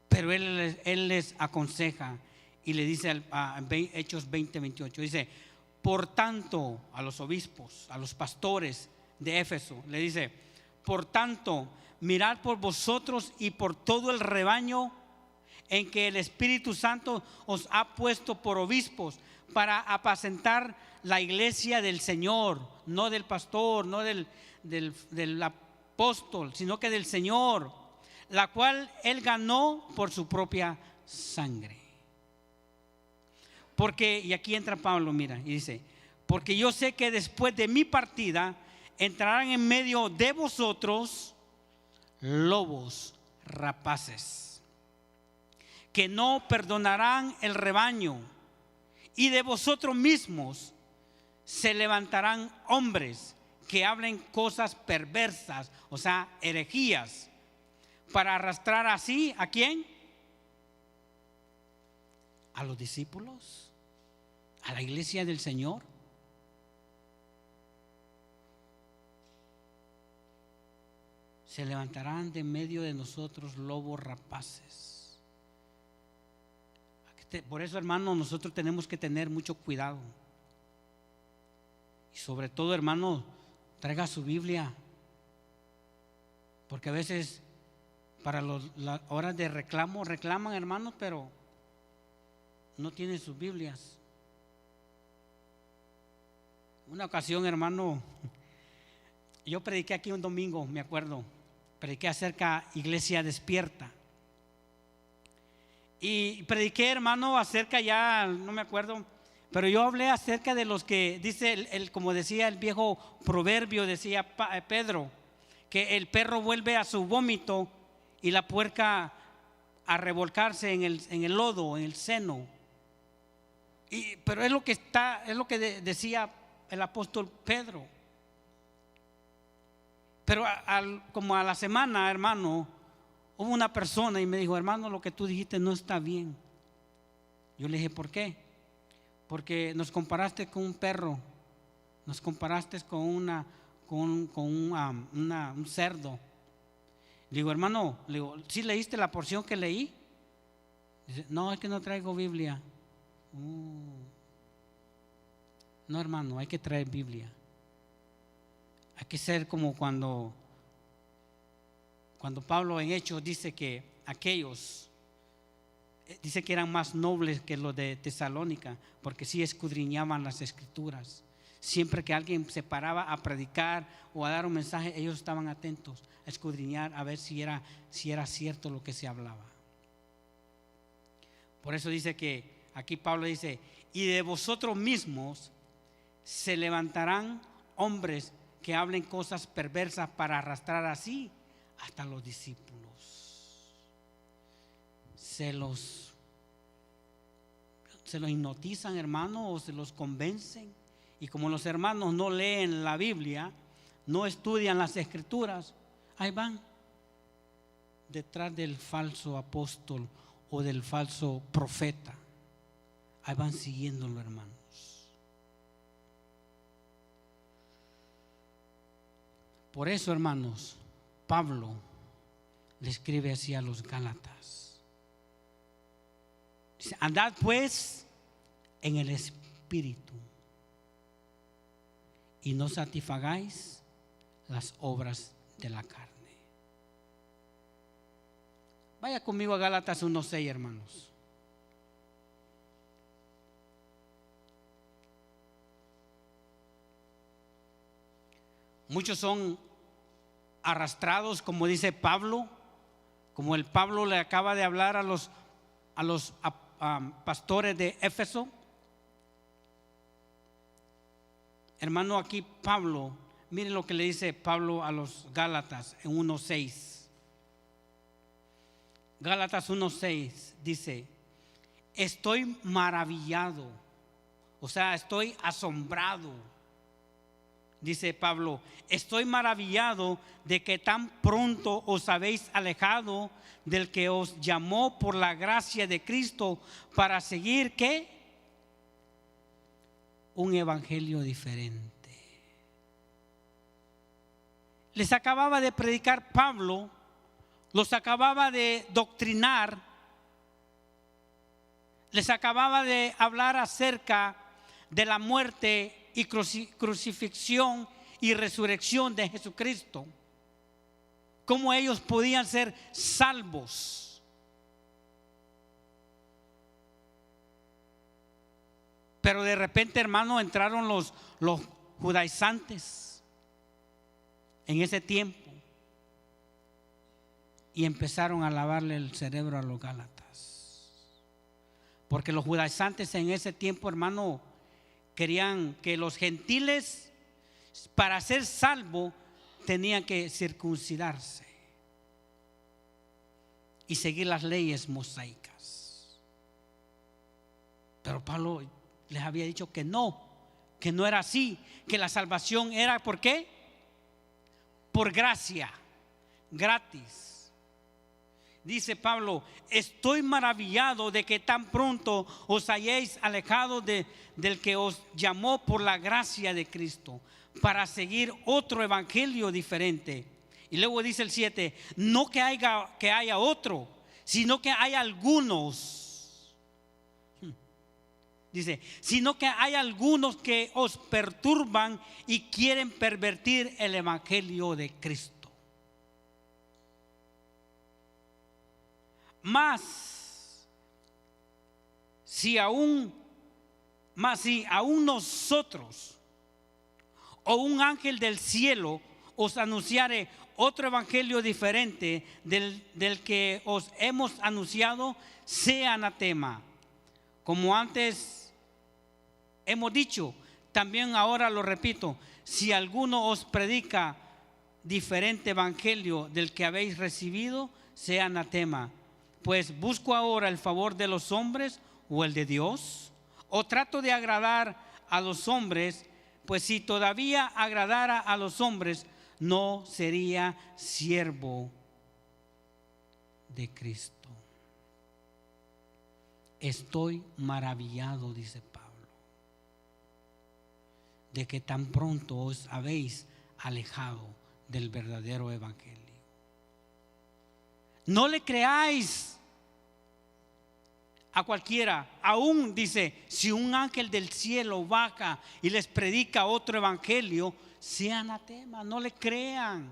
S1: Pero él les aconseja y le dice a Hechos 20, 28, dice, por tanto, a los obispos, a los pastores de Éfeso, le dice, por tanto, mirad por vosotros y por todo el rebaño en que el Espíritu Santo os ha puesto por obispos, para apacentar la iglesia del Señor, no del pastor, no del apóstol, sino que del Señor, la cual él ganó por su propia sangre. Porque, y aquí entra Pablo, mira, y dice, porque yo sé que después de mi partida entrarán en medio de vosotros lobos rapaces, que no perdonarán el rebaño, y de vosotros mismos se levantarán hombres que hablen cosas perversas, o sea, herejías, para arrastrar así ¿a quién? A los discípulos, a la iglesia del Señor. Se levantarán de medio de nosotros lobos rapaces. Por eso, hermano, nosotros tenemos que tener mucho cuidado. Y sobre todo, hermano, traiga su Biblia, porque a veces para las horas de reclamo, reclaman, hermanos, pero no tienen sus Biblias. Una ocasión, hermano, yo prediqué aquí un domingo, me acuerdo, prediqué acerca de Iglesia Despierta. Y prediqué, hermano, acerca, ya no me acuerdo, pero yo hablé acerca de los que dice, como decía el viejo proverbio, decía Pedro, que el perro vuelve a su vómito y la puerca a revolcarse en el lodo, en el seno. Pero es lo que decía el apóstol Pedro. Pero como a la semana, hermano, hubo una persona y me dijo: hermano, lo que tú dijiste no está bien. Yo le dije: ¿por qué? Porque nos comparaste con un perro, nos comparaste con un cerdo. Le digo: hermano, ¿sí leíste la porción que leí? Dice: no, es que no traigo Biblia. No, hermano, hay que traer Biblia. Hay que ser como cuando Pablo en Hechos dice que aquellos, dice que eran más nobles que los de Tesalónica, porque sí escudriñaban las escrituras. Siempre que alguien se paraba a predicar o a dar un mensaje, ellos estaban atentos a escudriñar, a ver si era cierto lo que se hablaba. Por eso dice que aquí Pablo dice: y de vosotros mismos se levantarán hombres que hablen cosas perversas para arrastrar así hasta los discípulos. Se los hipnotizan, hermano, o se los convencen. Y como los hermanos no leen la Biblia, no estudian las escrituras, ahí van detrás del falso apóstol o del falso profeta. Ahí van siguiéndolo, hermanos. Por eso, hermanos, Pablo le escribe así a los Gálatas. Dice: andad pues en el Espíritu y no satisfagáis las obras de la carne. Vaya conmigo a Gálatas 1:6, hermanos. Muchos son arrastrados, como dice Pablo, como el Pablo le acaba de hablar a los pastores de Éfeso. Hermano, aquí Pablo, miren lo que le dice Pablo a los Gálatas en 1:6. Gálatas 1:6 dice: estoy maravillado, o sea, estoy asombrado. Dice Pablo: estoy maravillado de que tan pronto os habéis alejado del que os llamó por la gracia de Cristo para seguir ¿qué? Un evangelio diferente. Les acababa de predicar Pablo, los acababa de doctrinar, les acababa de hablar acerca de la muerte y crucifixión y resurrección de Jesucristo, cómo ellos podían ser salvos. Pero de repente, hermano, entraron los judaizantes en ese tiempo y empezaron a lavarle el cerebro a los gálatas, porque los judaizantes en ese tiempo, hermano, querían que los gentiles, para ser salvos, tenían que circuncidarse y seguir las leyes mosaicas. Pero Pablo les había dicho que no era así, que la salvación era ¿por qué? Por gracia, gratis. Dice Pablo: estoy maravillado de que tan pronto os hayáis alejado del que os llamó por la gracia de Cristo para seguir otro evangelio diferente. Y luego dice el 7: no que haya otro, sino que hay algunos. Dice: sino que hay algunos que os perturban y quieren pervertir el evangelio de Cristo. Más si aún nosotros o un ángel del cielo os anunciare otro evangelio diferente del que os hemos anunciado, sea anatema. Como antes hemos dicho, también ahora lo repito: si alguno os predica diferente evangelio del que habéis recibido, sea anatema. Pues busco ahora el favor de los hombres o el de Dios, o trato de agradar a los hombres. Pues si todavía agradara a los hombres, no sería siervo de Cristo. Estoy maravillado, dice Pablo, de que tan pronto os habéis alejado del verdadero evangelio. No le creáis a cualquiera. Aún dice, si un ángel del cielo baja y les predica otro evangelio, sea anatema, no le crean.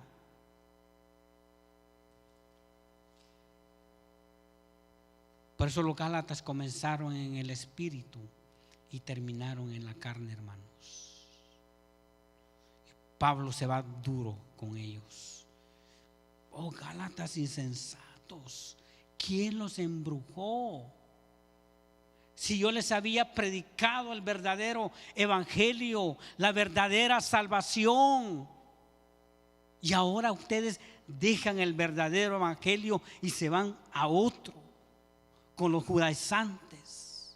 S1: Por eso los Gálatas comenzaron en el espíritu y terminaron en la carne, hermanos. Pablo se va duro con ellos. Oh, Gálatas insensatos, ¿quién los embrujó? Si yo les había predicado el verdadero evangelio, la verdadera salvación, y ahora ustedes dejan el verdadero evangelio y se van a otro, con los judaizantes,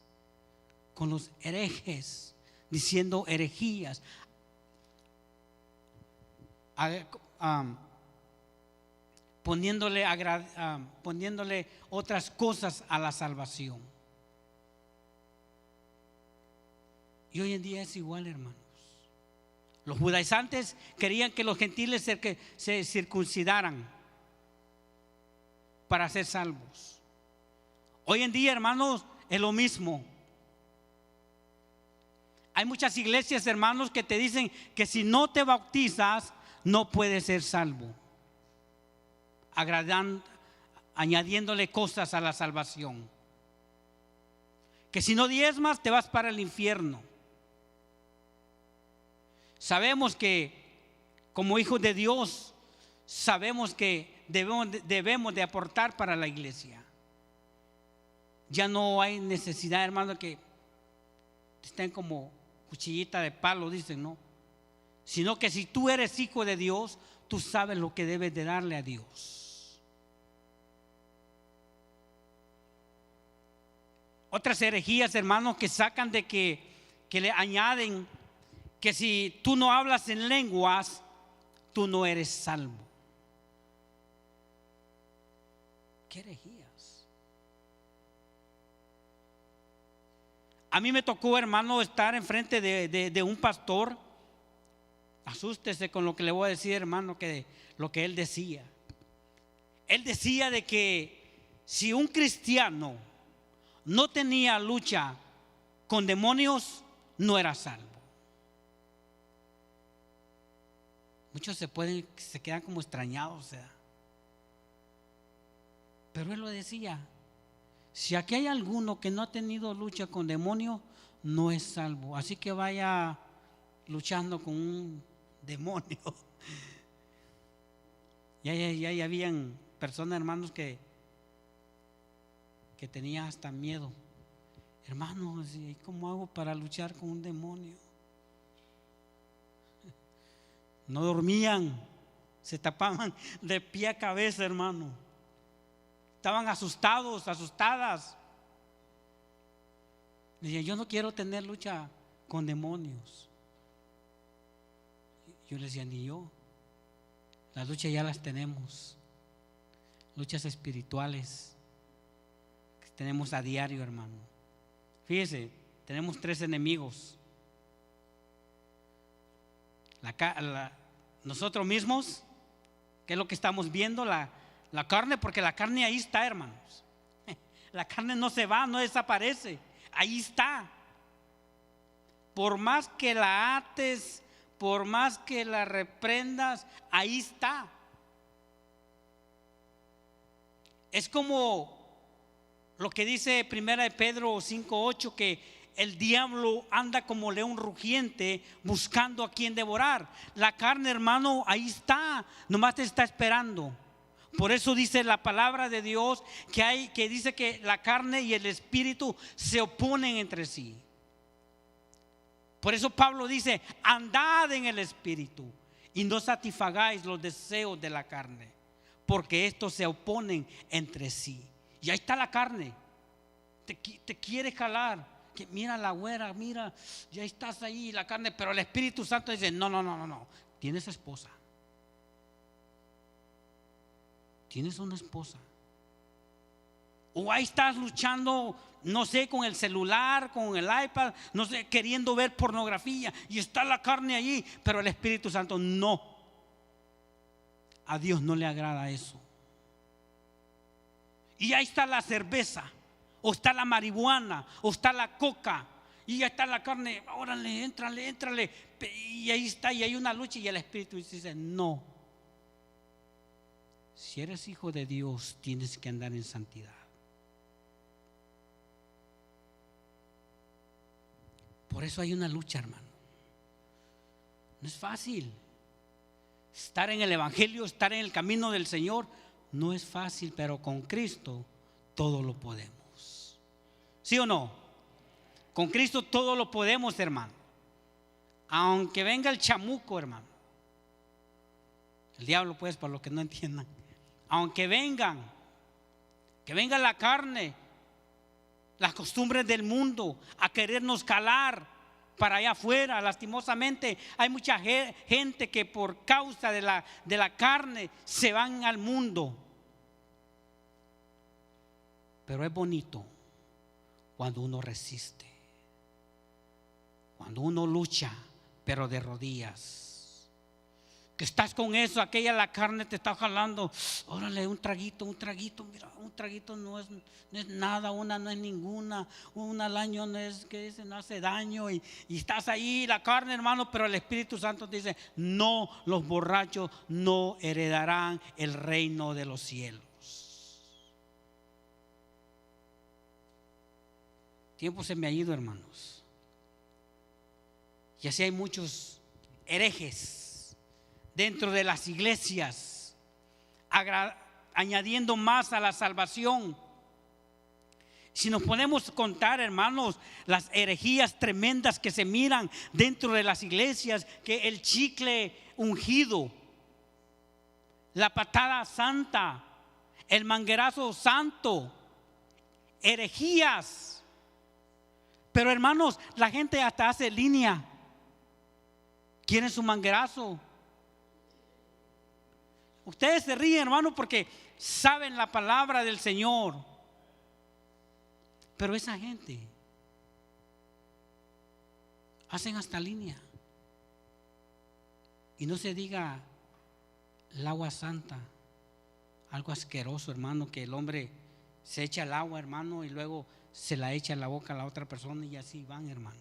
S1: con los herejes, diciendo herejías, poniéndole otras cosas a la salvación. Y hoy en día es igual, hermanos. Los judaizantes querían que los gentiles se circuncidaran para ser salvos. Hoy en día, hermanos, es lo mismo. Hay muchas iglesias, hermanos, que te dicen que si no te bautizas no puedes ser salvo, añadiéndole cosas a la salvación. Que si no diezmas te vas para el infierno. Sabemos que como hijos de Dios, sabemos que debemos de aportar para la iglesia. Ya no hay necesidad, hermano, que estén como cuchillita de palo, dicen, no. Sino que si tú eres hijo de Dios, tú sabes lo que debes de darle a Dios. Otras herejías, hermanos, que sacan de que le añaden que si tú no hablas en lenguas, tú no eres salvo. ¿Qué herejías? A mí me tocó, hermano, estar enfrente de un pastor. Asústese con lo que le voy a decir, hermano, que lo que él decía. Él decía de que si un cristiano no tenía lucha con demonios, no era salvo. Muchos se quedan como extrañados, pero él lo decía: si aquí hay alguno que no ha tenido lucha con demonios, no es salvo. Así que vaya luchando con un demonio. Ya habían personas, hermanos, que tenían hasta miedo. Hermanos, ¿cómo hago para luchar con un demonio? No dormían, se tapaban de pie a cabeza, hermano. Estaban asustadas. Decían: yo no quiero tener lucha con demonios. Yo les decía: ni yo. Las luchas ya las tenemos. Luchas espirituales que tenemos a diario, hermano. Fíjese, tenemos 3 enemigos. Nosotros mismos, que es lo que estamos viendo, la carne, porque la carne ahí está, hermanos. La carne no se va, no desaparece, ahí está. Por más que la ates, por más que la reprendas, ahí está. Es como Lo que dice primera de Pedro 5:8, que el diablo anda como león rugiente buscando a quien devorar. La carne, hermano, ahí está, nomás te está esperando. Por eso dice la palabra de Dios que dice que la carne y el espíritu se oponen entre sí. Por eso Pablo dice: andad en el espíritu y no satisfagáis los deseos de la carne, porque estos se oponen entre sí. Y ahí está la carne, te quiere jalar, que mira la güera, mira, ya estás ahí, la carne. Pero el Espíritu Santo dice: no, tienes esposa, tienes una esposa. O ahí estás luchando, no sé, con el celular, con el iPad, no sé, queriendo ver pornografía, y está la carne allí. Pero el Espíritu Santo no, a Dios no le agrada eso. Y ahí está la cerveza, o está la marihuana, o está la coca, y ya está la carne. Órale, éntrale. Y ahí está, y hay una lucha, y el Espíritu dice: no, si eres hijo de Dios, tienes que andar en santidad. Por eso hay una lucha, hermano. No es fácil estar en el Evangelio, estar en el camino del Señor. No es fácil, pero con Cristo todo lo podemos. ¿Sí o no? Con Cristo todo lo podemos, hermano. Aunque venga el chamuco, hermano. El diablo, pues, para los que no entiendan. Aunque que venga la carne, las costumbres del mundo a querernos calar para allá afuera. Lastimosamente hay mucha gente que por causa de la carne se van al mundo. Pero es bonito cuando uno resiste, cuando uno lucha, pero de rodillas. Que estás con eso, aquella la carne te está jalando. Órale, un traguito, mira, un traguito no es nada, una no es ninguna, una al año no es que dice, no hace daño, y estás ahí, la carne, hermano. Pero el Espíritu Santo te dice: no, los borrachos no heredarán el reino de los cielos. Tiempo se me ha ido, hermanos. Y así hay muchos herejes dentro de las iglesias, añadiendo más a la salvación. Si nos podemos contar, hermanos, las herejías tremendas que se miran dentro de las iglesias, que el chicle ungido, la patada santa, el manguerazo santo, herejías. Pero, hermanos, la gente hasta hace línea, quieren su manguerazo. Ustedes se ríen, hermano, porque saben la palabra del Señor. Pero esa gente hacen hasta línea. Y no se diga el agua santa, algo asqueroso, hermano, que el hombre se echa el agua, hermano, y luego se la echa en la boca a la otra persona, y así van, hermano.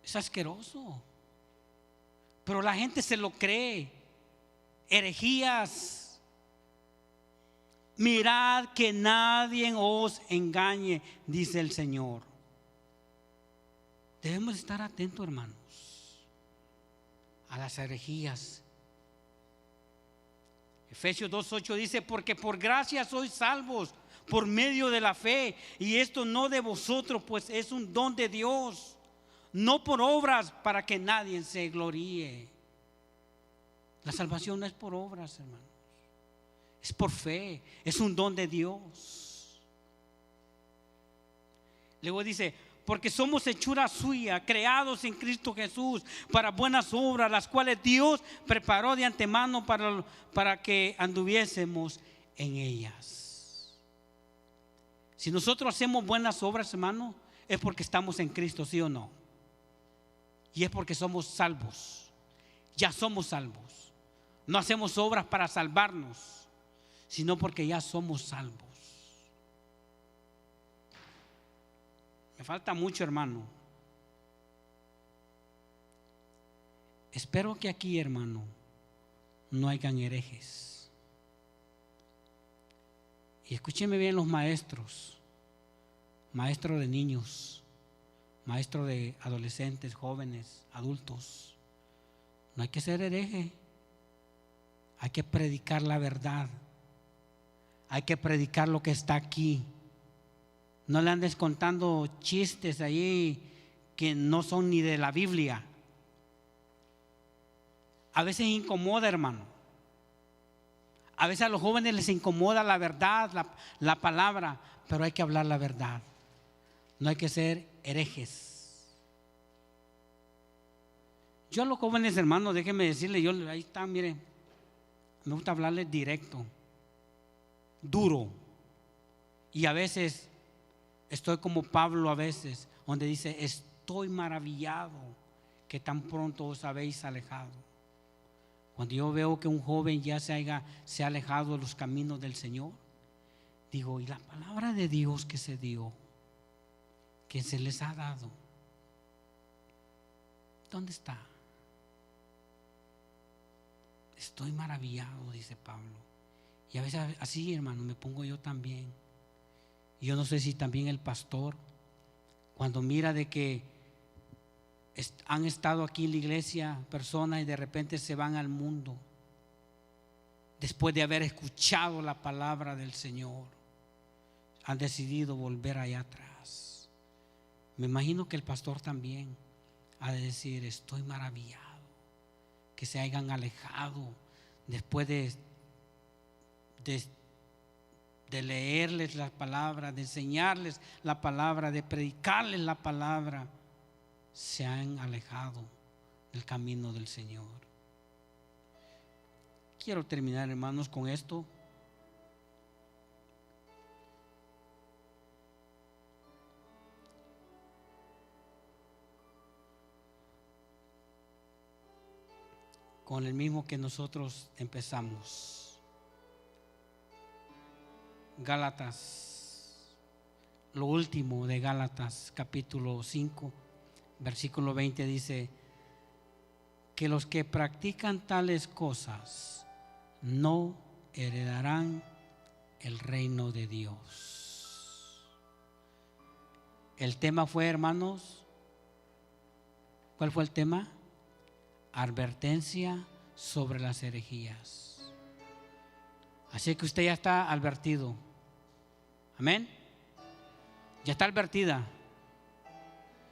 S1: Es asqueroso. Pero la gente se lo cree. Herejías. Mirad que nadie os engañe, dice el Señor. Debemos estar atentos, hermanos, a las herejías. Efesios 2:8 dice: porque por gracia sois salvos por medio de la fe, y esto no de vosotros, pues es un don de Dios, no por obras, para que nadie se gloríe. La salvación no es por obras, hermanos, es por fe, es un don de Dios. Luego dice: porque somos hechura suya, creados en Cristo Jesús para buenas obras, las cuales Dios preparó de antemano para que anduviésemos en ellas. Si nosotros hacemos buenas obras, hermano, es porque estamos en Cristo, ¿sí o no? Y es porque somos salvos. Ya somos salvos. No hacemos obras para salvarnos, sino porque ya somos salvos. Me falta mucho, hermano. Espero que aquí, hermano, no hayan herejes. Y escúchenme bien los maestros, maestros de niños, maestros de adolescentes, jóvenes, adultos. No hay que ser hereje, hay que predicar la verdad, hay que predicar lo que está aquí. No le andes contando chistes ahí que no son ni de la Biblia. A veces incomoda, hermano. A veces a los jóvenes les incomoda la verdad, la palabra, pero hay que hablar la verdad. No hay que ser herejes. Yo a los jóvenes, hermanos, déjenme decirles, ahí está, miren, me gusta hablarles directo, duro. Y a veces estoy como Pablo a veces, donde dice, estoy maravillado que tan pronto os habéis alejado. Cuando yo veo que un joven ya se ha alejado de los caminos del Señor, digo, y la palabra de Dios que se dio, que se les ha dado, ¿dónde está? Estoy maravillado, dice Pablo. Y a veces así, hermano, me pongo yo también. Y yo no sé si también el pastor, cuando mira de que han estado aquí en la iglesia personas y de repente se van al mundo, después de haber escuchado la palabra del Señor, han decidido volver allá atrás. Me imagino que el pastor también ha de decir, estoy maravillado que se hayan alejado después de leerles la palabra, de enseñarles la palabra, de predicarles la palabra, se han alejado del camino del Señor. Quiero terminar, hermanos, con esto. Con el mismo que nosotros empezamos. Gálatas, lo último de Gálatas, capítulo 5, versículo 20 dice que los que practican tales cosas no heredarán el reino de Dios. El tema fue, hermanos, ¿cuál fue el tema? Advertencia sobre las herejías. Así que usted ya está advertido. Amén. Ya está advertida.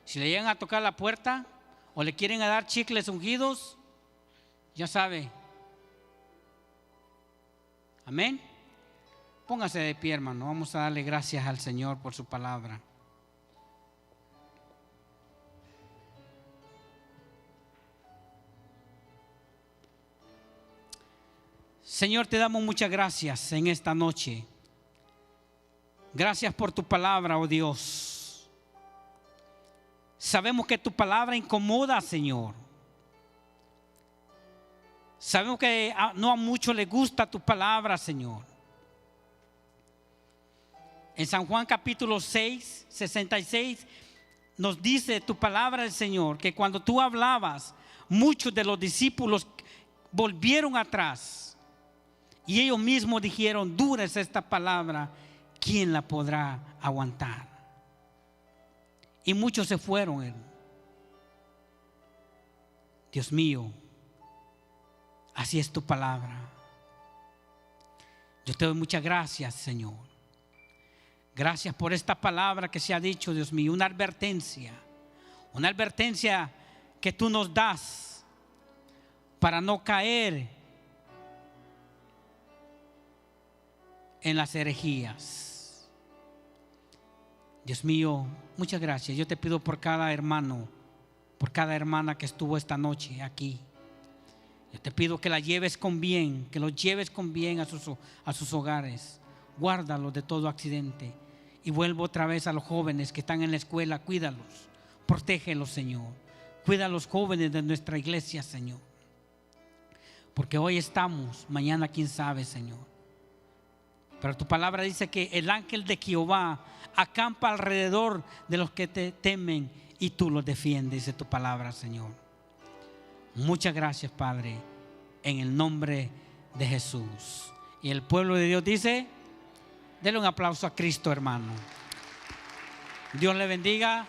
S1: Si le llegan a tocar la puerta o le quieren a dar chicles ungidos, ya sabe. Amén. Póngase de pie, hermano. Vamos a darle gracias al Señor por su palabra. Señor, te damos muchas gracias en esta noche. Gracias por tu palabra, oh Dios. Sabemos que tu palabra incomoda, Señor. Sabemos que no a muchos les gusta tu palabra, Señor. En San Juan capítulo 6, 66 nos dice tu palabra del Señor que cuando tú hablabas, muchos de los discípulos volvieron atrás. Y ellos mismos dijeron, dura es esta palabra, ¿quién la podrá aguantar? Y muchos se fueron. Dios mío, así es tu palabra. Yo te doy muchas gracias, Señor. Gracias por esta palabra que se ha dicho, Dios mío, una advertencia que tú nos das para no caer en las herejías. Dios mío, muchas gracias. Yo te pido por cada hermano, por cada hermana que estuvo esta noche aquí. Yo te pido que la lleves con bien, que los lleves con bien a sus hogares. Guárdalos de todo accidente. Y vuelvo otra vez a los jóvenes que están en la escuela. Cuídalos, protégelos, Señor. Cuida a los jóvenes de nuestra iglesia, Señor. Porque hoy estamos, mañana quién sabe, Señor. Pero tu palabra dice que el ángel de Jehová acampa alrededor de los que te temen y tú los defiendes, dice tu palabra, Señor. Muchas gracias, Padre, en el nombre de Jesús. Y el pueblo de Dios dice, Dele un aplauso a Cristo, hermano. Dios le bendiga.